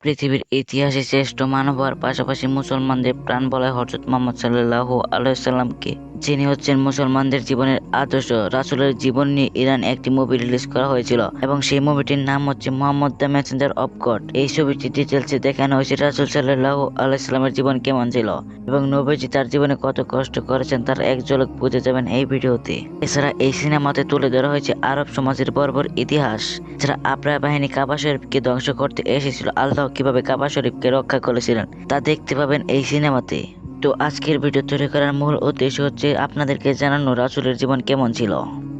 পৃথিবীর ইতিহাসে শ্রেষ্ঠ মানব হওয়ার পাশাপাশি মুসলমানদের প্রাণ বলা হয় হযরত মুহাম্মদ সাল্লাল্লাহু আলাইহি সাল্লামকে, যিনি হচ্ছেন মুসলমানদের জীবনের আদর্শ। রাসূলের জীবন নিয়ে ইরান একটি মুভি রিলিজ করা হয়েছিল এবং সেই মুভিটির নাম হচ্ছে Muhammad the Messenger of god. এই ছবিটি ডিটেলসে দেখানো হয়েছে রাসূল সাল্লাল্লাহু আলাইহি সাল্লামের জীবন কেমন ছিল এবং নবীজি তার জীবনে কত কষ্ট করেছেন তার এক ঝলক বুঝে যাবেন এই ভিডিওতে। এছাড়া এই সিনেমাতে তুলে ধরা হয়েছে আরব সমাজের বর্বর ইতিহাস। এছাড়া আবরাহা বাহিনী কাবা শরীফকে ধ্বংস করতে এসেছিল, আল্লাহ কিভাবে কাবা শরীফকে রক্ষা করেছিলেন তা দেখতে পাবেন এই সিনেমাতে। তো আজকের ভিডিও তৈরি করার মূল উদ্দেশ্য হচ্ছে আপনাদেরকে জানানো রাসূলের জীবন কেমন ছিল।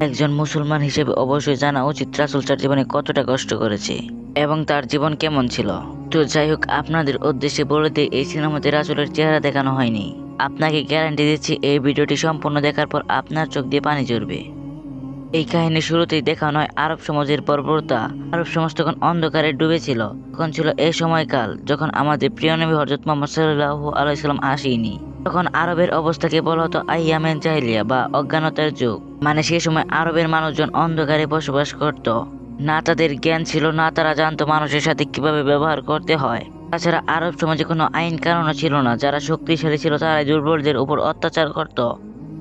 একজন মুসলমান হিসেবে অবশ্যই জানা উচিত রাসূল তার জীবনে কতটা কষ্ট করেছে এবং তার জীবন কেমন ছিল। তো যাই হোক, আপনাদের উদ্দেশ্যে বলে দিই, এই সিনেমাতে রাসূলের চেহারা দেখানো হয়নি। আপনাকে গ্যারান্টি দিচ্ছি এই ভিডিওটি সম্পূর্ণ দেখার পর আপনার চোখ দিয়ে পানি ঝরবে। এই কাহিনীর শুরুতেই দেখানো হয় আরব সমাজের বর্বরতা। আরব সমাজ তখন অন্ধকারে ডুবেছিল। তখন ছিল এই সময়কাল যখন আমাদের প্রিয় নবী হযরত মুহাম্মদ সাল্লাল্লাহু আলাইহি সাল্লাম আসেনি। তখন আরবের অবস্থাকে বলা হতো আইয়ামেন জাহিলিয়া বা অজ্ঞানতার যুগ। মানে সেই সময় আরবের মানুষজন অন্ধকারে বসবাস করত। না তাদের জ্ঞান ছিল, না তারা জানতো মানুষের সাথে কিভাবে ব্যবহার করতে হয়। তাছাড়া আরব সমাজে কোনো আইন কানুনও ছিল না। যারা শক্তিশালী ছিল তারাই দুর্বলদের উপর অত্যাচার করত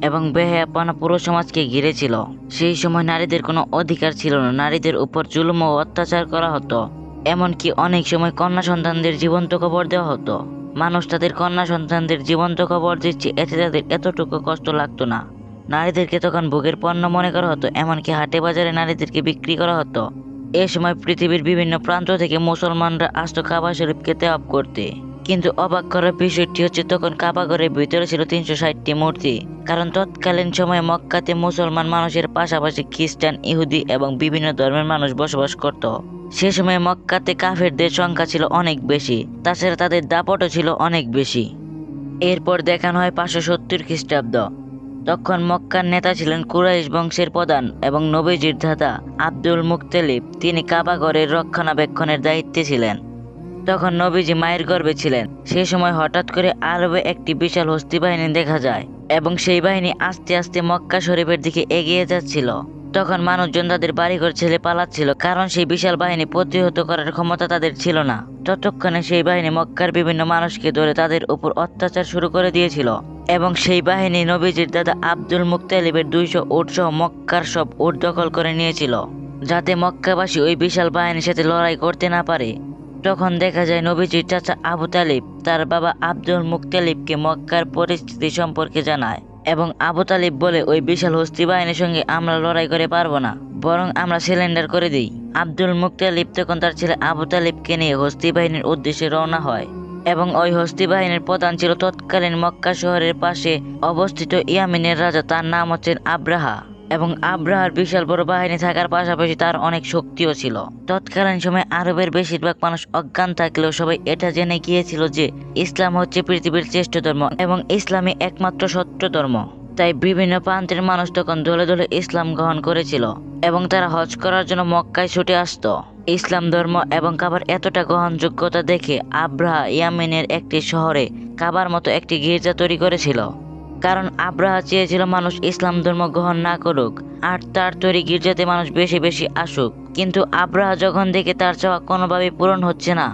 এবং বেহায়াপনা পুরো সমাজকে ঘিরেছিল। সেই সময় নারীদের কোনো অধিকার ছিল না, নারীদের উপর জুলুম ও অত্যাচার করা হতো। এমনকি অনেক সময় কন্যা সন্তানদের জীবন্ত কবর দেওয়া হতো। মানুষ তাদের কন্যা সন্তানদের জীবন্ত কবর দিচ্ছে, এতে তাদের এতটুকু কষ্ট লাগতো না। নারীদেরকে তখন ভোগের পণ্য মনে করা হতো, এমনকি হাটে বাজারে নারীদেরকে বিক্রি করা হতো। এ সময় পৃথিবীর বিভিন্ন প্রান্ত থেকে মুসলমানরা আসতো কাবা শরীফকে তেওয়াব করতে। কিন্তু অবাক করার বিষয়টি হচ্ছে তখন কাবা ঘরের ভিতরে ছিল 360টি মূর্তি। কারণ তৎকালীন সময়ে মক্কাতে মুসলমান মানুষের পাশাপাশি খ্রিস্টান, ইহুদি এবং বিভিন্ন ধর্মের মানুষ বসবাস করত। সে সময় মক্কাতে কাফেরদের সংখ্যা ছিল অনেক বেশি, তাছাড়া তাদের দাপটও ছিল অনেক বেশি। এরপর দেখানো হয় 570 খ্রিস্টাব্দ। তখন মক্কার নেতা ছিলেন কুরাইশ বংশের প্রধান এবং নবীজির দাদা আব্দুল মুত্তালিব। তিনি কাবা ঘরের রক্ষণাবেক্ষণের দায়িত্বে ছিলেন। তখন নবীজি মায়ের গর্ভে ছিলেন। সেই সময় হঠাৎ করে আরবে একটি বিশাল হস্তি বাহিনী দেখা যায় এবং সেই বাহিনী আস্তে আস্তে মক্কা শরীফের দিকে এগিয়ে যাচ্ছিল। তখন মানুষজন তাদের বাড়িঘর ছেড়ে পালাচ্ছিল, কারণ সেই বিশাল বাহিনী প্রতিহত করার ক্ষমতা তাদের ছিল না। ততক্ষণে সেই বাহিনী মক্কার বিভিন্ন মানুষকে ধরে তাদের উপর অত্যাচার শুরু করে দিয়েছিল এবং সেই বাহিনী নবীজির দাদা আব্দুল মুত্তালিবের 200 উট সহ মক্কার সব উট দখল করে নিয়েছিল, যাতে মক্কাবাসী ওই বিশাল বাহিনীর সাথে লড়াই করতে না পারে। তখন দেখা যায় নবীজির চাচা আবু তালিব তার বাবা আব্দুল মুত্তালিবকে মক্কার পরিস্থিতি সম্পর্কে জানায় এবং আবু তালিব বলে, ওই বিশাল হস্তি বাহিনীর সঙ্গে আমরা লড়াই করে পারবো না, বরং আমরা সিলিন্ডার করে দিই। আব্দুল মুত্তালিব তখন তার ছেলে আবু তালিবকে নিয়ে হস্তি বাহিনীর উদ্দেশ্যে রওনা হয় এবং ওই হস্তি বাহিনীর প্রধান ছিল তৎকালীন মক্কা শহরের পাশে অবস্থিত ইয়ামিনের রাজা, তার নাম হচ্ছেন আবরাহা। এবং আবরাহার বিশাল বড় বাহিনী থাকার পাশাপাশি তার অনেক শক্তিও ছিল। তৎকালীন সময় আরবের বেশিরভাগ মানুষ অজ্ঞান থাকলেও সবাই এটা জেনে গিয়েছিল যে ইসলাম হচ্ছে পৃথিবীর শ্রেষ্ঠ ধর্ম এবং ইসলামই একমাত্র সত্য ধর্ম। তাই বিভিন্ন প্রান্তের মানুষ তখন দলে দলে ইসলাম গ্রহণ করেছিল এবং তারা হজ করার জন্য মক্কায় ছুটে আসতো। ইসলাম ধর্ম এবং কাবার এতটা গ্রহণযোগ্যতা দেখে আবরাহা ইয়ামেনের একটি শহরে কাবার মতো একটি গির্জা তৈরি করেছিল। কারণ আবরাহা চেয়েছিল মানুষ ইসলাম ধর্ম গ্রহণ না করুক আর তার তৈরি গির্জাতে মানুষ বেশি বেশি আসুক। কিন্তু আবরাহা যখন দেখে তার চাওয়া কোনোভাবেই পূরণ হচ্ছে না,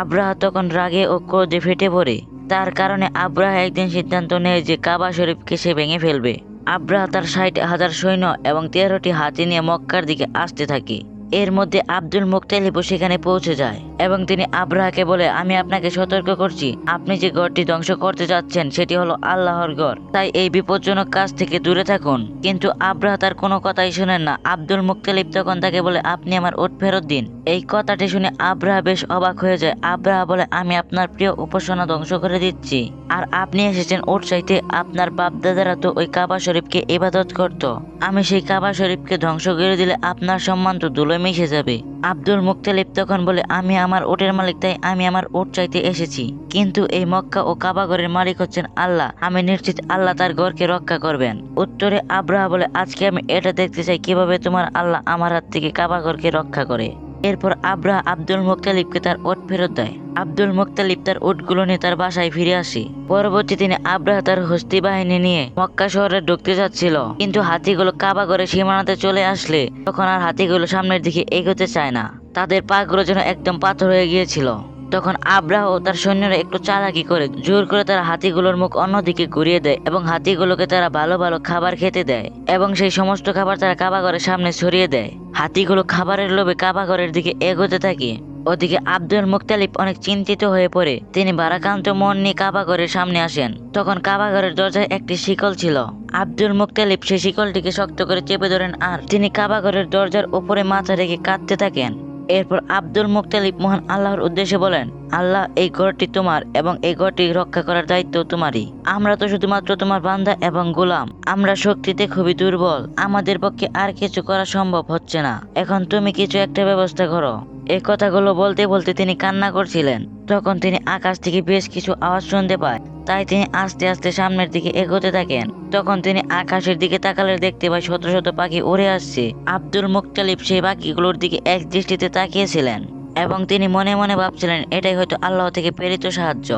আবরাহা তখন রাগে ও ক্রোধে ফেটে পড়ে। তার কারণে আবরাহা একদিন সিদ্ধান্ত নেয় যে কাবা শরীফকে সে ভেঙে ফেলবে। আবরাহা তার 60,000 সৈন্য এবং 13টি হাতি নিয়ে মক্কার দিকে আসতে থাকে। এর মধ্যে আব্দুল মুত্তালিবও সেখানে পৌঁছে যায় এবং তিনি আবরাহাকে বলে, আমি আপনাকে সতর্ক করছি, আপনি যে গড়টি ধ্বংস করতে যাচ্ছেন সেটি হলো আল্লাহর গড়, তাই এই বিপজ্জনক কাজ থেকে দূরে থাকুন। কিন্তু আবরাহা তার কোনো কথাই শোনেন না। আব্দুল মুত্তালিব তখন তাকে বলে, আপনি আমার উট ফেরত দিন। এই কথাটি শুনে আবরাহা বেশ অবাক হয়ে যায়। আবরাহা বলে, আমি আপনার প্রিয় উপাসনা ধ্বংস করে দিচ্ছি আর আপনি এসেছেন উট চাইতে? আপনার বাপদাদারা তো ওই কাবা শরীফকে ইবাদত করত, আমি সেই কাবা শরীফকে ধ্বংস করে দিলে আপনার সম্মান তো ধুলোয় মিশে যাবে। আব্দুল মুত্তালিব তখন বলে, আমি আমার উটের মালিক, তাই আমি আমার উট চাইতে এসেছি, কিন্তু এই মক্কা ও কাবা ঘরের মালিক হচ্ছেন আল্লাহ, আমি নিশ্চিত আল্লাহ তার ঘরকে রক্ষা করবেন। উত্তরে আবরাহা বলে, আজকে আমি এটা দেখতে চাই কিভাবে তোমার আল্লাহ আমার হাত থেকে কাবা ঘরকে রক্ষা করে। এরপর আবরাহা আব্দুল মুত্তালিবকে তার উট ফেরত দেয়। আব্দুল মুত্তালিব তার উটগুলো নিয়ে তার বাসায় ফিরে আসে। পরবর্তী দিনে আবরাহা তার হস্তি বাহিনী নিয়ে মক্কা শহরে ঢুকতে যাচ্ছিল, কিন্তু হাতিগুলো কাবা ঘরে সীমানাতে চলে আসলে তখন আর হাতিগুলো সামনের দিকে এগোতে চায় না। তাদের পাগুলো যেন একদম পাথর হয়ে গিয়েছিল। তখন আব্রাহ ও তার সৈন্যরা একটু চালাকি করে জোর করে তারা হাতিগুলোর মুখ অন্যদিকে ঘুরিয়ে দেয় এবং হাতিগুলোকে তারা ভালো ভালো খাবার খেতে দেয় এবং সেই সমস্ত খাবার তারা কাবাঘরের সামনে ছড়িয়ে দেয়। হাতিগুলো খাবারের লোভে কাবাঘরের দিকে এগোতে থাকে। ওদিকে আব্দুল মুত্তালিব অনেক চিন্তিত হয়ে পড়ে। তিনি ভারাক্রান্ত মন নিয়ে কাবাঘরের সামনে আসেন। তখন কাবাঘরের দরজায় একটি শিকল ছিল। আব্দুল মুত্তালিব সেই শিকলটিকে শক্ত করে চেপে ধরেন আর তিনি কাবাঘরের দরজার উপরে মাথা রেখে কাঁদতে থাকেন। এরপর আব্দুল মুত্তালিব মহান আল্লাহর উদ্দেশ্যে বলেন, আল্লাহ, এই ঘরটি তোমার এবং এই ঘরটি রক্ষা করার দায়িত্ব তোমারই। আমরা তো শুধুমাত্র তোমার বান্দা এবং গোলাম। আমরা শক্তিতে খুবই দুর্বল। আমাদের পক্ষে আর কিছু করা সম্ভব হচ্ছে না। এখন তুমি কিছু একটা ব্যবস্থা করো। এই কথাগুলো বলতে বলতে তিনি কান্না করছিলেন। তখন তিনি আকাশ থেকে বেশ কিছু আওয়াজ শুনতে পায়। তাই তিনি আস্তে আস্তে সামনের দিকে এগোতে থাকেন। তখন তিনি আকাশের দিকে তাকালে দেখতে পায় শত শত পাখি উড়ে আসছে। আব্দুল মুত্তালিব সেই পাখিগুলোর দিকে এক দৃষ্টিতে তাকিয়েছিলেন এবং তিনি মনে মনে ভাবছিলেন এটাই হয়তো আল্লাহ থেকে প্রেরিত সাহায্য।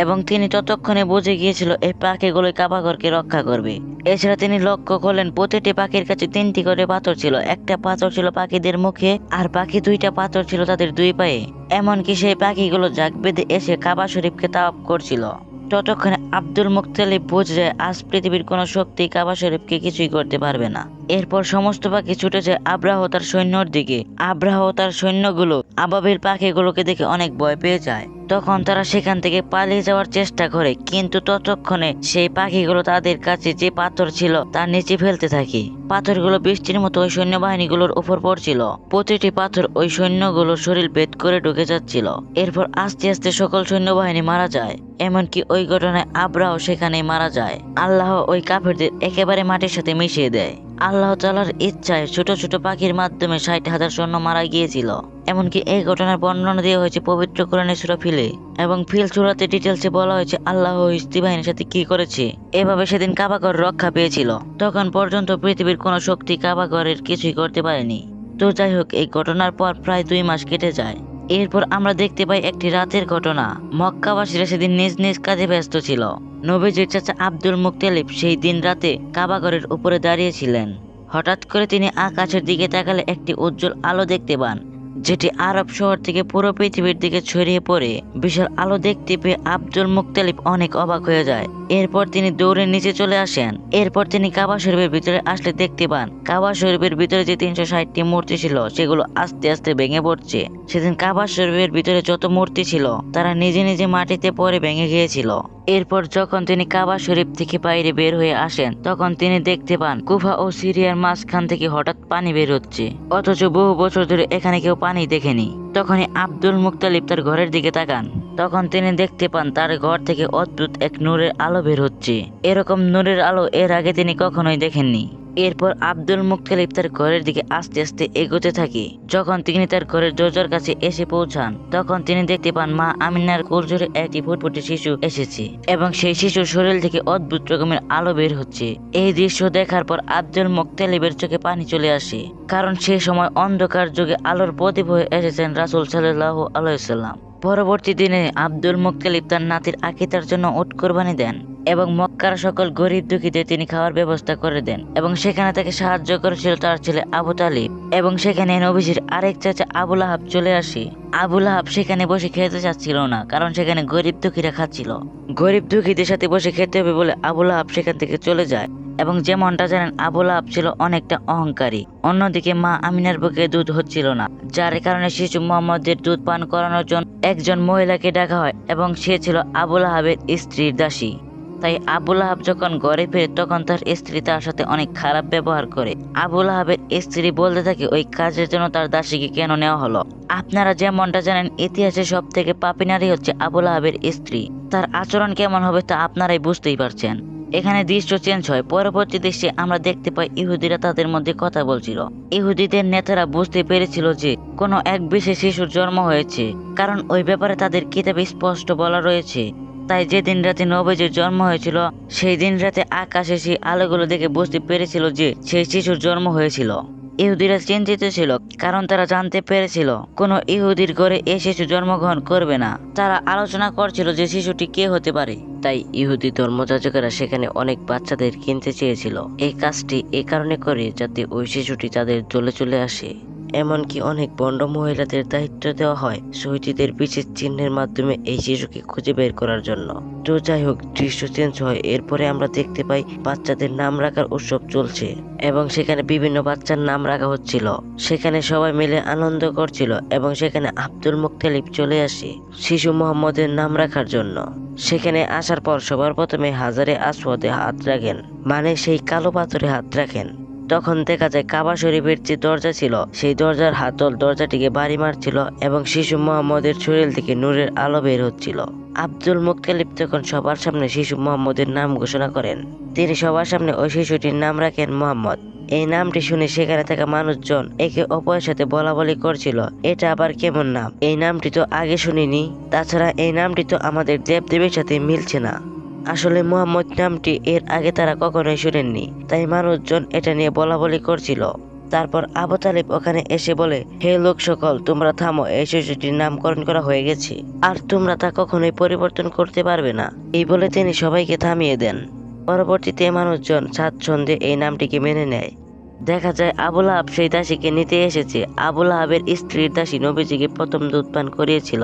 এবং তিনি ততক্ষণে বুঝে গিয়েছিল এই পাখিগুলোই কাবাঘরকে রক্ষা করবে। এছাড়া তিনি লক্ষ্য করলেন প্রতিটি পাখির কাছে 3টি করে পাথর ছিল। একটা পাথর ছিল পাখিদের মুখে আর বাকি 2টা পাথর ছিল তাদের 2 পায়ে। এমনকি সেই পাখিগুলো জাগ বেঁধে এসে কাবা শরীফকে তাওয়াফ করছিল। ততক্ষণে আব্দুল মুত্তালিব বুঝে যায় আজ পৃথিবীর কোনো শক্তি কাবা শরীফকে কিছুই করতে পারবে না। এরপর সমস্ত পাখি ছুটে যায় আব্রাহ তার সৈন্যর দিকে। আব্রাহ তার সৈন্যগুলো আবাবিল পাখিগুলোকে দেখে অনেক ভয় পেয়ে যায়। তখন তারা সেখান থেকে পালিয়ে যাওয়ার চেষ্টা করে, কিন্তু ততক্ষণে সেই পাখিগুলো তাদের কাছে যে পাথর ছিল তার নিচে ফেলতে থাকে। পাথরগুলো বৃষ্টির মতো ওই সৈন্যবাহিনীগুলোর উপর পড়ছিল। প্রতিটি পাথর ওই সৈন্যগুলোর শরীর ভেদ করে ঢুকে যাচ্ছিল। এরপর আস্তে আস্তে সকল সৈন্যবাহিনী মারা যায়। এমনকি ওই ঘটনায় আব্রাহ সেখানেই মারা যায়। আল্লাহ ওই কাফেরদের একেবারে মাটির সাথে মিশিয়ে দেয়। আল্লাহ তাআলার ইচ্ছায় ছোট ছোট পাখির মাধ্যমে 60,000 সৈন্য মারা গিয়েছিল। এমনকি এই ঘটনার বর্ণনা দেওয়া হয়েছে পবিত্র কোরআনের সূরা ফিলে এবং ফিল সূরাতে ডিটেলসে বলা হয়েছে আল্লাহ হিজতি বাহিনীর সাথে কি করেছে। এভাবে সেদিন কাবাঘর রক্ষা পেয়েছিল। তখন পর্যন্ত পৃথিবীর কোনো শক্তি কাবাঘরের কিছুই করতে পারেনি। তো যাই হোক, এই ঘটনার পর প্রায় 2 মাস কেটে যায়। এরপর আমরা দেখতে পাই একটি রাতের ঘটনা। মক্কাবাসীরা সেদিন নিজ নিজ কাজে ব্যস্ত ছিল। নবীজির চাচা আব্দুল মুত্তালিব সেই দিন রাতে কাবাঘরের উপরে দাঁড়িয়েছিলেন। হঠাৎ করে তিনি আকাশের দিকে তাকালে একটি উজ্জ্বল আলো দেখতে পান, যেটি আরব শহর থেকে পুরো পৃথিবীর দিকে ছড়িয়ে পড়ে। বিশাল আলো দেখতে পেয়ে আব্দুল মুত্তালিব অনেক অবাক হয়ে যায়। এরপর তিনি দৌড়ে নিচে চলে আসেন। এরপর তিনি কাবা শরীফের ভিতরে আসলে দেখতে পান কাবা শরীফের ভিতরে যে 360টি মূর্তি ছিল সেগুলো আস্তে আস্তে ভেঙে পড়ছে। সেদিন কাবা শরীফের ভিতরে যত মূর্তি ছিল তারা নিজে নিজে মাটিতে পড়ে ভেঙে গিয়েছিল। এরপর যখন তিনি কাবা শরীফ থেকে বাইরে বের হয়ে আসেন তখন তিনি দেখতে পান কুফা ও সিরিয়ার মাঝখান থেকে হঠাৎ পানি বের হচ্ছে, অথচ বহু বছর ধরে এখানে কেউ পানি দেখেনি। তখনই আব্দুল মুত্তালিব তার ঘরের দিকে তাকান। তখন তিনি দেখতে পান তার ঘর থেকে অদ্ভুত এক নূরের আলো বের হচ্ছে। এরকম নূরের আলো এর আগে তিনি কখনোই দেখেননি। এরপর আব্দুল মুত্তালিব তার ঘরের দিকে আস্তে আস্তে এগোতে থাকে। যখন তিনি তার ঘরের দরজার কাছে এসে পৌঁছান তখন তিনি দেখতে পান মা আমিনার কোল জুড়ে একটি ফুটফুটে শিশু এসেছে এবং সেই শিশুর শরীর থেকে অদ্ভুত রকমের আলো বের হচ্ছে। এই দৃশ্য দেখার পর আব্দুল মুত্তালিবের চোখে পানি চলে আসে, কারণ সেই সময় অন্ধকার যুগে আলোর প্রদীপ হয়ে এসেছেন রাসূল সাল্লাল্লাহু আলাইহি ওয়াসাল্লাম। পরবর্তী দিনে আব্দুল মুত্তালিব তার নাতির আকীদার জন্য উট কোরবানি দেন এবং মক্কার সকল গরিব দুঃখীদের তিনি খাওয়ার ব্যবস্থা করে দেন এবং সেখানে তাকে সাহায্য করেছিল তার ছেলে আবু তালিব। এবং সেখানে নবীজির আরেক চাচা আবুল আহাব চলে আসে। আবুল আহাব সেখানে বসে খেতে চাচ্ছিল না, কারণ সেখানে গরিব দুঃখীরা খাচ্ছিল। গরিব দুঃখীদের সাথে বসে খেতে হবে বলে আবুল আহাব সেখান থেকে চলে যায়। এবং যেমনটা জানেন আবুল আহাব ছিল অনেকটা অহংকারী। অন্যদিকে মা আমিনার বুকে দুধ হচ্ছিল না, যার কারণে শিশু মোহাম্মদের দুধ পান করানোর জন্য একজন মহিলাকে ডাকা হয় এবং সে ছিল আবুল আহাবের স্ত্রীর দাসী। তাই আবুল আহাব যখন ঘরে ফেরে তখন তার স্ত্রী তার সাথে অনেক খারাপ ব্যবহার করে। আবুল আহাবের স্ত্রী বলতে থাকে ওই কাজের জন্য তার দাসীকে কেন নেওয়া হলো। আপনারা যেমনটা জানেন ইতিহাসে সব থেকে পাপী নারী হচ্ছে আবুল আহাবের স্ত্রী। তার আচরণ কেমন হবে তা আপনারাই বুঝতেই পারছেন। এখানে দৃশ্য চেঞ্জ হয়। পরবর্তী দৃশ্যে আমরা দেখতে পাই ইহুদিরা তাদের মধ্যে কথা বলছিল। ইহুদিদের নেতারা বুঝতে পেরেছিল যে কোনো এক বিশেষ শিশুর জন্ম হয়েছে, কারণ ওই ব্যাপারে তাদের কিতাবে স্পষ্ট বলা রয়েছে। তাই যেদিন রাতে নবীজির জন্ম হয়েছিল সেই দিন রাতে আকাশে সেই আলোগুলো দেখে বুঝতে পেরেছিল যে সেই শিশুর জন্ম হয়েছিল। ইহুদিরা চিন্তিত ছিল, কারণ তারা জানতে পেরেছিল কোনো ইহুদির ঘরে এই শিশু জন্মগ্রহণ করবে না। তারা আলোচনা করছিল যে শিশুটি কে হতে পারে। তাই ইহুদি ধর্মযাজকেরা সেখানে অনেক বাচ্চাদের কিনতে চেয়েছিল। এই কাজটি এই কারণে করে যাতে ওই শিশুটি তাদের দলে চলে আসে এমনকি অনেক বন্ড মহিলাদের দায়িত্ব দেওয়া হয় শহীদদের বিশেষ চিহ্নের মাধ্যমে এই শিশুকে খুঁজে বের করার জন্য। তো যাই হোক, দৃশ্য চেঞ্জ হয়। এরপরে আমরা দেখতে পাই বাচ্চাদের নাম রাখার উৎসব চলছে এবং সেখানে বিভিন্ন বাচ্চার নাম রাখা হচ্ছিল। সেখানে সবাই মিলে আনন্দ করছিল এবং সেখানে আব্দুল মুত্তালিব চলে আসে শিশু মোহাম্মদের নাম রাখার জন্য। সেখানে আসার পর সবার প্রথমে হাজারে আসওয়াদে হাত রাখেন, মানে সেই কালো পাথরে হাত রাখেন। তখন দেখা যায় কাবা শরীফের যে দরজা ছিল সেই দরজার হাতল দরজাটিকে বাড়ি মারছিল এবং শিশু মোহাম্মদের শরীর থেকে নূরের আলো বের হচ্ছিল। আব্দুল মুত্তালিব তখন সবার সামনে শিশু মোহাম্মদের নাম ঘোষণা করেন। তিনি সবার সামনে ওই শিশুটির নাম রাখেন মোহাম্মদ। এই নামটি শুনে সেখানে থাকা মানুষজন একে অপরের সাথে বলা বলি করছিল, এটা আবার কেমন নাম, এই নামটি তো আগে শুনিনি, তাছাড়া এই নামটি তো আমাদের দেবদেবীর সাথে মিলছে না। আসলে মোহাম্মদ নামটি এর আগে তারা কখনোই শুনেননি, তাই মানুষজন এটা নিয়ে বলা বলি করছিল। তারপর আবু তালিব ওখানে এসে বলে, হে লোক সকল, তোমরা থামো, এই শিশুটির নামকরণ করা হয়ে গেছে আর তোমরা তা কখনোই পরিবর্তন করতে পারবে না। এই বলে তিনি সবাইকে থামিয়ে দেন। পরবর্তীতে মানুষজন স্বাচ্ছন্দ্যে এই নামটিকে মেনে নেয়। দেখা যায় আবুল আহাব সেই দাসীকে নিতে এসেছে। আবুল আহাবের স্ত্রীর দাসী নবীজিকে প্রথম দুধ পান করিয়েছিল।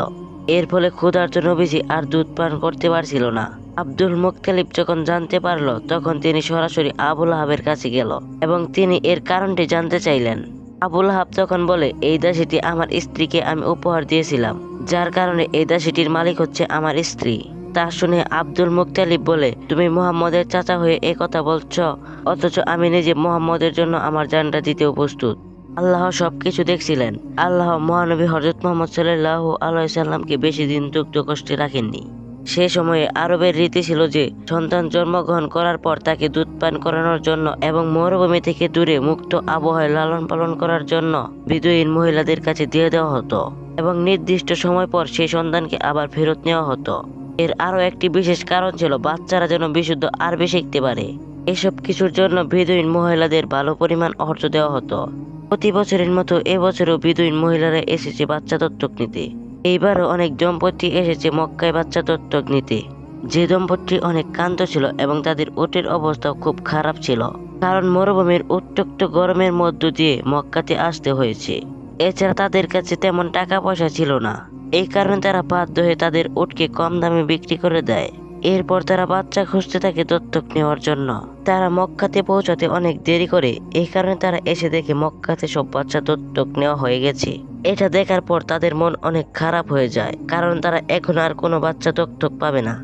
এর ফলে ক্ষুধার্ত নবীজি আর দুধ পান করতে পারছিল না। আব্দুল মুত্তালিব যখন জানতে পারলো তখন তিনি সরাসরি আবুল আহাবের কাছে গেল এবং তিনি এর কারণটি জানতে চাইলেন। আবুল আহাব তখন বলে, এই দাসীটি আমার স্ত্রীকে আমি উপহার দিয়েছিলাম, যার কারণে এই দাসীটির মালিক হচ্ছে আমার স্ত্রী। তা শুনে আব্দুল মুত্তালিব বলে, তুমি মুহাম্মদের চাচা হয়ে এ কথা বলছো, অথচ আমি নিজে মুহাম্মদের জন্য আমার জানটা দিতেও প্রস্তুত। আল্লাহ সবকিছু দেখছিলেন। আল্লাহ মহানবী হযরত মুহাম্মদ সাল্লাল্লাহু আলাইহি সাল্লামকে বেশি দিন দুগ্ধ কষ্টে রাখেননি। সে সময়ে আরবের রীতি ছিল যে সন্তান জন্মগ্রহণ করার পর তাকে দুধ পান করানোর জন্য এবং মরুভূমি থেকে দূরে মুক্ত আবহাওয়ায় লালন পালন করার জন্য বিদুইন মহিলাদের কাছে দিয়ে দেওয়া হতো এবং নির্দিষ্ট সময় পর সেই সন্তানকে আবার ফেরত নেওয়া হতো। এর আরো একটি বিশেষ কারণ ছিল বাচ্চারা যেন বিশুদ্ধ আরবি শিখতে পারে। এসব কিছুর জন্য বেদুইন মহিলাদের ভালো পরিমাণ অর্থ দেওয়া হতো। প্রতি বছরের মতো এবছরও বেদুইন মহিলারা এসেছে বাচ্চা দত্তক নিতে। এইবারও অনেক দম্পতি এসেছে মক্কায় বাচ্চা দত্তক নিতে। যে দম্পতি অনেক ক্লান্ত ছিল এবং তাদের উটের অবস্থাও খুব খারাপ ছিল, কারণ মরুভূমির উত্তপ্ত গরমের মধ্য দিয়ে মক্কাতে আসতে হয়েছে। এছাড়া তাদের কাছে তেমন টাকা পয়সা ছিল না। এই কারণে তারা বাধ্য হয়ে তাদের উটকে কম দামে বিক্রি করে দেয়। এরপর তারা বাচ্চা খুঁজতে থাকে দত্তক নেওয়ার জন্য। তারা মক্কাতে পৌঁছাতে অনেক দেরি করে, এই কারণে তারা এসে দেখে মক্কাতে সব বাচ্চা দত্তক নেওয়া হয়ে গেছে। এটা দেখার পর তাদের মন অনেক খারাপ হয়ে যায়, কারণ তারা এখন আর কোনো বাচ্চা দত্তক পাবে না।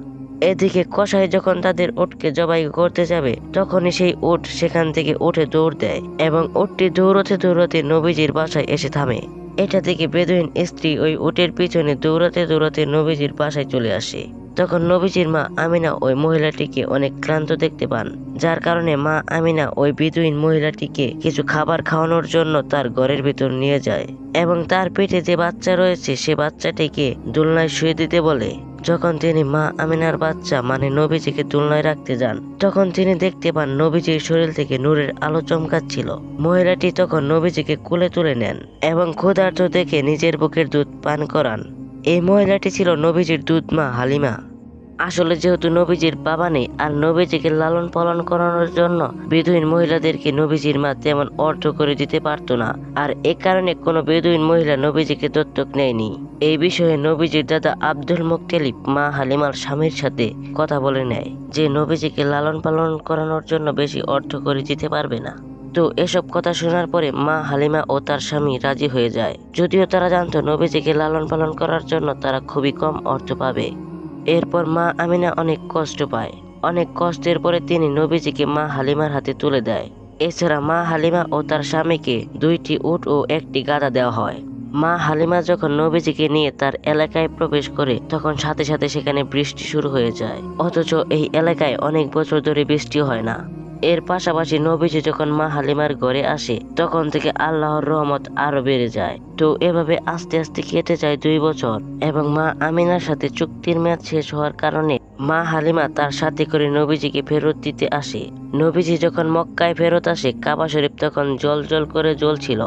এদিকে কসাই যখন তাদের উটকে জবাই করতে যাবে তখনই সেই উট সেখান থেকে উঠে দৌড় দেয় এবং উটটি দৌড়তে দৌড়তে নবীজির বাসায় এসে থামে। এটা দেখে বেদুইন স্ত্রী ওই উটের পিছনে দৌড়াতে দৌড়াতে নবীজির বাসায় চলে আসে। তখন নবীজির মা আমিনা ওই মহিলাটিকে অনেক ক্লান্ত দেখতে পান, যার কারণে মা আমিনা ওই বেদুইন মহিলাটিকে কিছু খাবার খাওয়ানোর জন্য তার ঘরের ভিতর নিয়ে যায় এবং তার পেটে যে বাচ্চা রয়েছে সে বাচ্চাটিকে দোলনায় শুয়ে দিতে বলে। যখন তিনি মা আমিনার বাচ্চা মানে নবীজিকে দোলনায় রাখতে যান তখন তিনি দেখতে পান নবীজির শরীর থেকে নূরের আলো চমকাচ্ছিল। মহিলাটি তখন নবীজিকে কোলে তুলে নেন এবং ক্ষুধার্ত দেখে নিজের বুকের দুধ পান করান। এই মহিলাটি ছিল নবীজির দুধ মা হালিমা। আসলে যেহেতু নবীজির বাবা নেই আর নবীজিকে লালন পালন করানোর জন্য বেদুইন মহিলাদেরকে নবীজির মা তেমন অর্থ করে দিতে পারতো না, আর এ কারণে কোনো বেদুইন মহিলা নবীজিকে দত্তক নেয়নি। এই বিষয়ে নবীজির দাদা আব্দুল মুত্তালিব মা হালিমার স্বামীর সাথে কথা বলে নেয় যে নবীজিকে লালন পালন করানোর জন্য বেশি অর্থ করে দিতে পারবে না। তো এসব কথা শোনার পরে মা হালিমা ও তার স্বামী রাজি হয়ে যায়, যদিও তারা জানতো নবীজিকে লালন পালন করার জন্য তারা খুবই কম অর্থ পাবে। এরপর মা আমিনা অনেক কষ্ট পায়। অনেক কষ্টের পরে তিনি নবীজিকে মা হালিমার হাতে তুলে দেয়। এছাড়া মা হালিমা ও তার স্বামীকে 2টি উট ও 1টি গাধা দেওয়া হয়। মা হালিমা যখন নবীজিকে নিয়ে তার এলাকায় প্রবেশ করে তখন সাথে সাথে সেখানে বৃষ্টি শুরু হয়ে যায়, অথচ এই এলাকায় অনেক বছর ধরে বৃষ্টি হয় না। এর পাশাপাশি নবীজি যখন মা হালিমার ঘরে আসে তখন থেকে আল্লাহর রহমত আরো বেড়ে যায়। তো এভাবে আস্তে আস্তে কেটে যায় 2 বছর এবং মা আমিনার সাথে চুক্তির মেয়াদ শেষ হওয়ার কারণে মা হালিমা তার সাথে করে নবীজিকে ফেরত দিতে আসে। নবীজি যখন মক্কায় ফেরত আসে কাবা শরীফ তখন জল জল করে জ্বলছিল।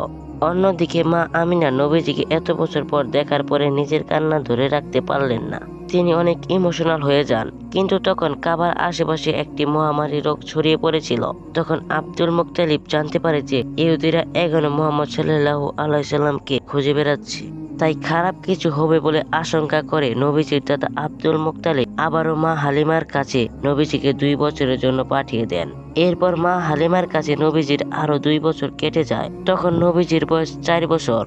অন্যদিকে মা আমিনা নবীজিকে এত বছর পর দেখার পরে নিজের কান্না ধরে রাখতে পারলেন না। তিনি অনেক ইমোশনাল হয়ে যান। কিন্তু তখন কাবার আশেপাশে একটি মহামারী রোগ ছড়িয়ে পড়েছিল। তখন আব্দুল মুত্তালিব জানতে পারে যে ইহুদিরা এখনো মুহাম্মদ সাল্লাল্লাহু আলাইহি সাল্লামকে খুঁজে বেড়াচ্ছে। তাই খারাপ কিছু হবে বলে আশঙ্কা করে নবীজির দাদা আব্দুল মুত্তালিব আবারও মা হালিমার কাছে নবীজিকে 2 বছরের জন্য পাঠিয়ে দেন। এরপর মা হালিমার কাছে নবীজির আরো 2 বছর কেটে যায়। তখন নবীজির বয়স 4 বছর।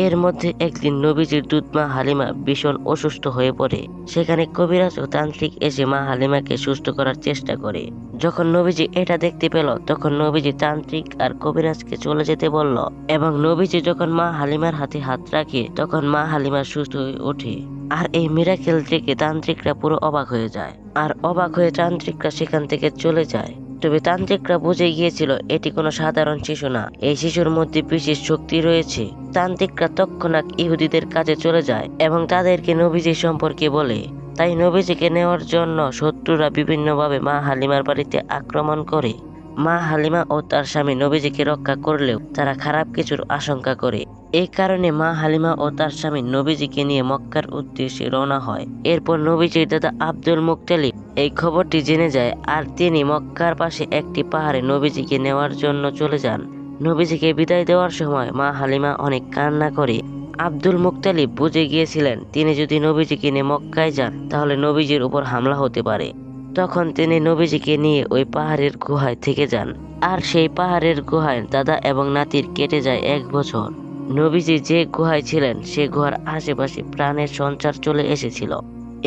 এর মধ্যে একদিন নবীজির দুধ মা হালিমা ভীষণ অসুস্থ হয়ে পড়ে। সেখানে কবিরাজ ও তান্ত্রিক এসে মা হালিমাকে সুস্থ করার চেষ্টা করে। যখন নবীজি এটা দেখতে পেল তখন নবীজি তান্ত্রিক আর কবিরাজকে চলে যেতে বলল, এবং নবীজি যখন মা হালিমার হাতে হাত রাখে তখন মা হালিমা সুস্থ হয়ে ওঠে। আর এই মিরাকেল দেখে তান্ত্রিকরা পুরো অবাক হয়ে যায়। আর অবাক হয়ে তান্ত্রিকরা সেখান থেকে চলে যায়। তবে তান্ত্রিকরা বুঝে গিয়েছিল এটি কোনো সাধারণ শিশু না, এই শিশুর মধ্যে বিশেষ শক্তি রয়েছে। তান্ত্রিকরা তৎক্ষণাৎ ইহুদিদের কাছে চলে যায় এবং তাদেরকে নবীজি সম্পর্কে বলে। তাই নবীজিকে নেওয়ার জন্য শত্রুরা বিভিন্নভাবে মা হালিমার বাড়িতে আক্রমণ করে। মা হালিমা ও তার স্বামী নবীজিকে রক্ষা করলেও তারা খারাপ কিছুর আশঙ্কা করে। এই কারণে মা হালিমা ও তার স্বামী নবীজিকে নিয়ে মক্কার উদ্দেশ্যে রওনা হয়। এরপর নবীজির দাদা আব্দুল মুত্তালিব এই খবরটি জেনে যায় আর তিনি মক্কার পাশে একটি পাহাড়ে নবীজিকে নেওয়ার জন্য চলে যান। নবীজিকে বিদায় দেওয়ার সময় মা হালিমা অনেক কান্না করে। আব্দুল মুত্তালিব বুঝে গিয়েছিলেন তিনি যদি নবীজিকে নিয়ে মক্কায় যান তাহলে নবীজির উপর হামলা হতে পারে। তখন তিনি নবীজিকে নিয়ে ওই পাহাড়ের গুহায় থেকে যান। আর সেই পাহাড়ের গুহায় দাদা এবং নাতির কেটে যায় 1 বছর। নবীজি যে গুহায় ছিলেন সে গুহার আশেপাশে প্রাণের সঞ্চার চলে এসেছিল।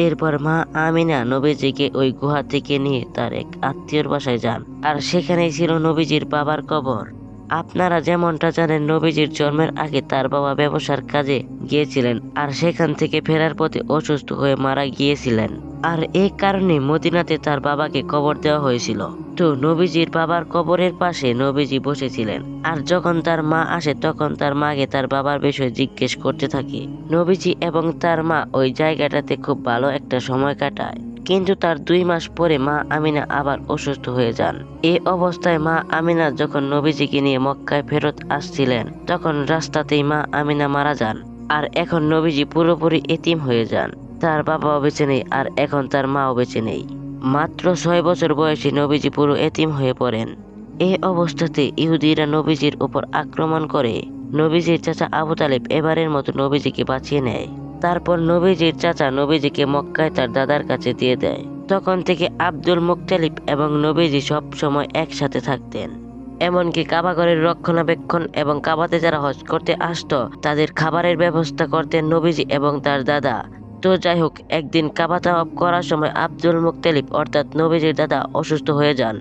এরপর মা আমিনা নবীজিকে ওই গুহা থেকে নিয়ে তার এক আত্মীয়র বাসায় যান। আর সেখানেই ছিল নবীজির বাবার কবর। আপনারা যেমনটা জানেন নবীজির জন্মের আগে তার বাবা ব্যবসার কাজে গিয়েছিলেন আর সেখান থেকে ফেরার পথে অসুস্থ হয়ে মারা গিয়েছিলেন। আর এই কারণে মদিনাতে তার বাবাকে কবর দেওয়া হয়েছিল। তো নবীজির বাবার কবরের পাশে নবীজি বসেছিলেন। আর যখন তার মা আসে তখন তার মাকে তার বাবার বিষয়ে জিজ্ঞেস করতে থাকে। নবীজি এবং তার মা ওই জায়গাটাতে খুব ভালো একটা সময় কাটায়। কিন্তু তার 2 মাস পরে মা আমিনা আবার অসুস্থ হয়ে যান। এই অবস্থায় মা আমিনা যখন নবীজিকে নিয়ে মক্কায় ফেরত আসছিলেন তখন রাস্তাতেই মা আমিনা মারা যান। আর এখন নবীজি পুরোপুরি এতিম হয়ে যান। তার বাবাও বেঁচে নেই আর এখন তার মাও বেঁচে নেই। মাত্র 6 বছর বয়সে নবীজি পুরো এতিম হয়ে পড়েন। এই অবস্থাতে ইহুদিরা নবীজির উপর আক্রমণ করে। নবীজির চাচা আবু তালেব এবারের মতো নবীজিকে বাঁচিয়ে নেয়। তারপর নবীজির চাচা নবীজিকে মক্কায় তার দাদার কাছে দিয়ে দেয়। তখন থেকে আব্দুল মুত্তালিব এবং নবীজি সব সময় একসাথে থাকতেন। এমনকি কাবাঘরের রক্ষণাবেক্ষণ এবং কাবাতে যারা হজ করতে আসতো তাদের খাবারের ব্যবস্থা করতেন নবীজি এবং তার দাদা। তো যাই হোক, একদিন কাবা তাওয়াফ করার সময় আব্দুল মুত্তালিব অর্থাৎ নবীজির দাদা অসুস্থ হয়ে যান।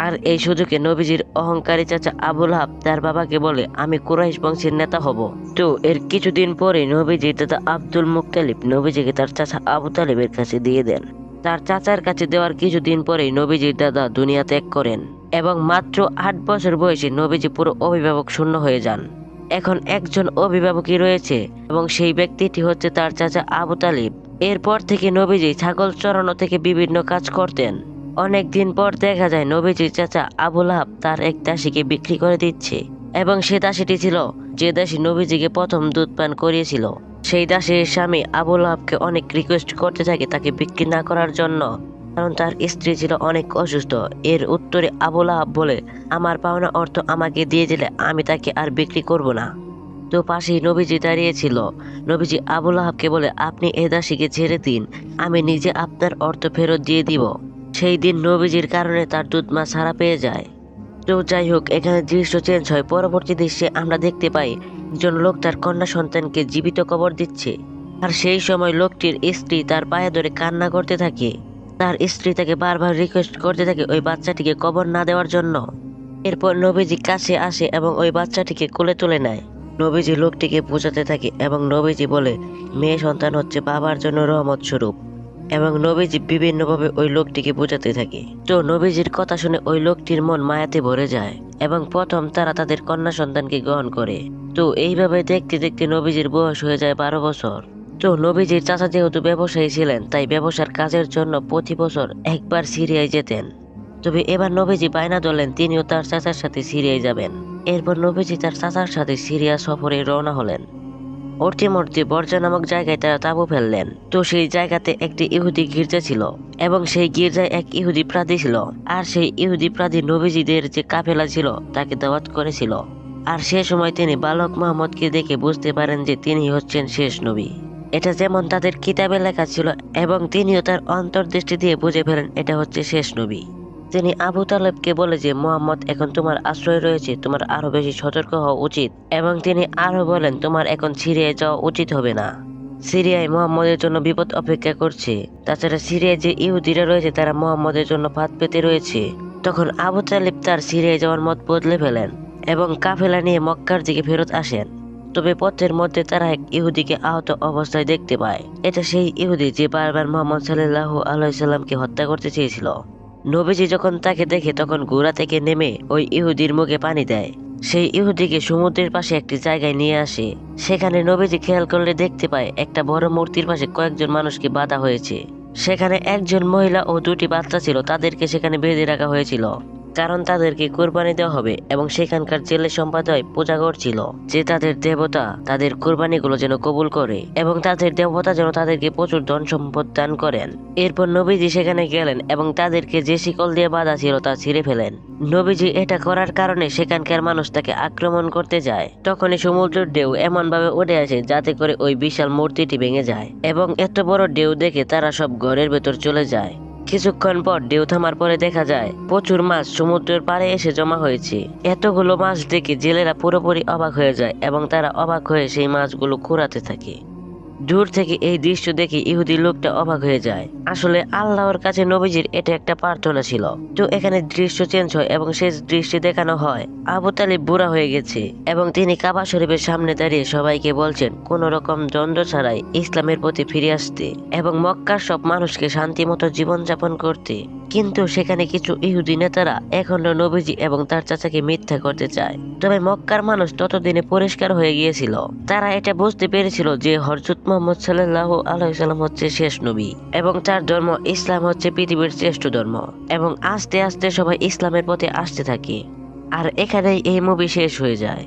আর এই সুযোগে নবীজির অহংকারী চাচা আবু লাহাব তার বাবাকে বলে, আমি কুরাইশ বংশের নেতা হব। তো এর কিছুদিন পরে নবীজির দাদা আব্দুল মুত্তালিব নবীজিকে তার চাচা আবু তালেবের কাছে দিয়ে দেন। তার চাচার কাছে দেওয়ার কিছুদিন পরেই নবীজির দাদা দুনিয়া ত্যাগ করেন এবং মাত্র 8 বছর বয়সে নবীজি পুরো অভিভাবক শূন্য হয়ে যান। এখন একজন অভিভাবকই রয়েছে এবং সেই ব্যক্তিটি হচ্ছে তার চাচা আবু তালিব। এরপর থেকে নবীজি ছাগল চড়ানো থেকে বিভিন্ন কাজ করতেন। অনেক দিন পর দেখা যায় নবীজির চাচা আবু লাহাব তার এক দাসীকে বিক্রি করে দিচ্ছে এবং সে দাসীটি ছিল যে দাসী নবীজিকে প্রথম দুধ পান করিয়েছিল। সেই দাসীর স্বামী আবু লাহাবকে অনেক রিকোয়েস্ট করতে থাকে তাকে বিক্রি না করার জন্য, কারণ তার স্ত্রী ছিল অনেক অসুস্থ। এর উত্তরে আবু লাহাব বলে, আমার পাওনা অর্থ আমাকে দিয়ে দিলে আমি তাকে আর বিক্রি করব না। তো পাশেই নবীজি দাঁড়িয়েছিল। নবীজি আবু লাহাবকে বলে, আপনি এ দাসীকে ছেড়ে দিন, আমি নিজে আপনার অর্থ ফেরত দিয়ে দিব। সেই দিন নবীজির কারণে তার দুধ মা ছাড়া পেয়ে যায়। তো যাই হোক, এখানে দৃশ্য চেঞ্জ হয়। পরবর্তী দৃশ্যে আমরা দেখতে পাই একজন লোক তার কন্যা সন্তানকে জীবিত কবর দিচ্ছে। আর সেই সময় লোকটির স্ত্রী তার পায়ে ধরে কান্না করতে থাকে। তার স্ত্রী তাকে বারবার রিকোয়েস্ট করতে থাকে ওই বাচ্চাটিকে কবর না দেওয়ার জন্য। এরপর নবীজি কাছে আসে এবং ওই বাচ্চাটিকে কোলে তুলে নেয়। নবীজি লোকটিকে বোঝাতে থাকে এবং নবীজি বলে, মেয়ে সন্তান হচ্ছে বাবার জন্য রহমত স্বরূপ। এবং নবীজি বিভিন্নভাবে ওই লোকটিকে বোঝাতে থাকে। তো নবীজির কথা শুনে ওই লোকটির মন মায়াতে ভরে যায় এবং প্রথম তারা তাদের কন্যা সন্তানকে গ্রহণ করে। তো এইভাবে দেখতে দেখতে নবীজির বয়স হয়ে যায় 12 বছর। তো নবীজির চাচা যেহেতু ব্যবসায়ী ছিলেন তাই ব্যবসার কাজের জন্য প্রতি বছর একবার সিরিয়ায় যেতেন। তবে এবার নবীজি বায়না ধরলেন তিনিও তার চাচার সাথে সিরিয়ায় যাবেন। এরপর নবীজি তার চাচার সাথে সিরিয়া সফরে রওনা হলেন। অর্তিমধ্যে বর্জা নামক জায়গায় তারা তাঁবু ফেললেন। তো সেই জায়গাতে একটি ইহুদি গির্জা ছিল এবং সেই গির্জায় এক ইহুদি প্রার্থী ছিল। আর সেই ইহুদি প্রার্থী নবীজিদের যে কাফেলা ছিল তাকে দাওয়াত করেছিল। আর সে সময় তিনি বালক মুহাম্মদকে দেখে বুঝতে পারেন যে তিনি হচ্ছেন শেষ নবী। এটা যেমন তাদের কিতাবে লেখা ছিল এবং তিনিও তার অন্তর্দৃষ্টি দিয়ে বুঝে ফেলেন এটা হচ্ছে শেষ নবী। তিনি আবু তালেবকে বলে যে মুহাম্মদ এখন তোমার আশ্রয় রয়েছে, তোমার আরো বেশি সতর্ক হওয়া উচিত। এবং তিনি আরো বলেন তোমার এখন সিরিয়ায় যাওয়া উচিত হবে না। সিরিয়ায় মুহাম্মদের জন্য বিপদ অপেক্ষা করছে। তাছাড়া সিরিয়ায় যে ইহুদিরা রয়েছে তারা মুহাম্মদের জন্য ফাঁদ পেতে রয়েছে। তখন আবু তালেব তার সিরিয়ায় যাওয়ার মত বদলে ফেলেন এবং কাফেলা নিয়ে মক্কার দিকে ফেরত আসেন। তবে পথের মধ্যে তারা এক ইহুদিকে আহত অবস্থায় দেখতে পায়। এটা সেই ইহুদি যে বারবার মুহাম্মদ সাল্লাল্লাহু আলাইহি সাল্লামকে হত্যা করতে চেয়েছিল। নবীজি যখন তাকে দেখে তখন ঘোড়া থেকে নেমে ওই ইহুদির মুখে পানি দেয়। সেই ইহুদিকে সমুদ্রের পাশে একটি জায়গায় নিয়ে আসে। সেখানে নবীজি খেয়াল করলে দেখতে পায় একটা বড় মূর্তির পাশে কয়েকজন মানুষকে বাঁধা হয়েছে। সেখানে একজন মহিলা ও দুটি বাচ্চা ছিল, তাদেরকে সেখানে বেঁধে রাখা হয়েছিল কারণ তাদেরকে কোরবানি দেওয়া হবে। এবং সেখানকার জেলে সম্প্রদায় পূজা করছিল যে তাদের দেবতা তাদের কোরবানিগুলো যেন কবুল করে এবং তাদের দেবতা যেন তাদেরকে প্রচুর ধন সম্পদ দান করেন। এরপর নবীজি সেখানে গেলেন এবং তাদেরকে যে শিকল দিয়ে বাঁধা ছিল তা ছিঁড়ে ফেলেন। নবীজি এটা করার কারণে সেখানকার মানুষ তাকে আক্রমণ করতে যায়। তখনই সমুদ্রের ঢেউ এমন ভাবে উঠে আসে যাতে করে ওই বিশাল মূর্তিটি ভেঙে যায় এবং এত বড় ঢেউ দেখে তারা সব ঘরের ভেতর চলে যায়। কিছুক্ষণ পর ঢেউ থামার পরে দেখা যায় প্রচুর মাছ সমুদ্রের পাড়ে এসে জমা হয়েছে। এতগুলো মাছ দেখে জেলেরা পুরোপুরি অবাক হয়ে যায় এবং তারা অবাক হয়ে সেই মাছগুলো কুড়াতে থাকে। দূর থেকে এই দৃশ্য দেখে ইহুদি লোকটা অবাক হয়ে যায়। আসলে আল্লাহর কাছে নবীজির এটা একটা প্রার্থনা ছিল। তো এখানে দৃশ্য চেঞ্জ হয় এবং শেষ দৃশ্যে দেখানো হয় আবু তালিব বুড়া হয়ে গেছে এবং তিনি কাবা শরীফের সামনে দাঁড়িয়ে সবাইকে বলছেন কোন রকম দ্বন্দ্ব ছাড়াই ইসলামের প্রতি ফিরে আসতে এবং মক্কার সব মানুষকে শান্তিমতো জীবনযাপন করতে। কিন্তু সেখানে কিছু ইহুদি নেতারা এখনো নবীজি এবং তার চাচাকে মিথ্যা করতে চায়। তবে মক্কার মানুষ ততদিনে পরিষ্কার হয়ে গিয়েছিল। তারা এটা বুঝতে পেরেছিল যে হযরত মুহাম্মদ সাল্লাল্লাহু আলাইহি সাল্লাম হচ্ছে শেষ নবী এবং তার ধর্ম ইসলাম হচ্ছে পৃথিবীর শ্রেষ্ঠ ধর্ম। এবং আস্তে আস্তে সবাই ইসলামের পথে আসতে থাকে। আর এখানেই এই মুভি শেষ হয়ে যায়।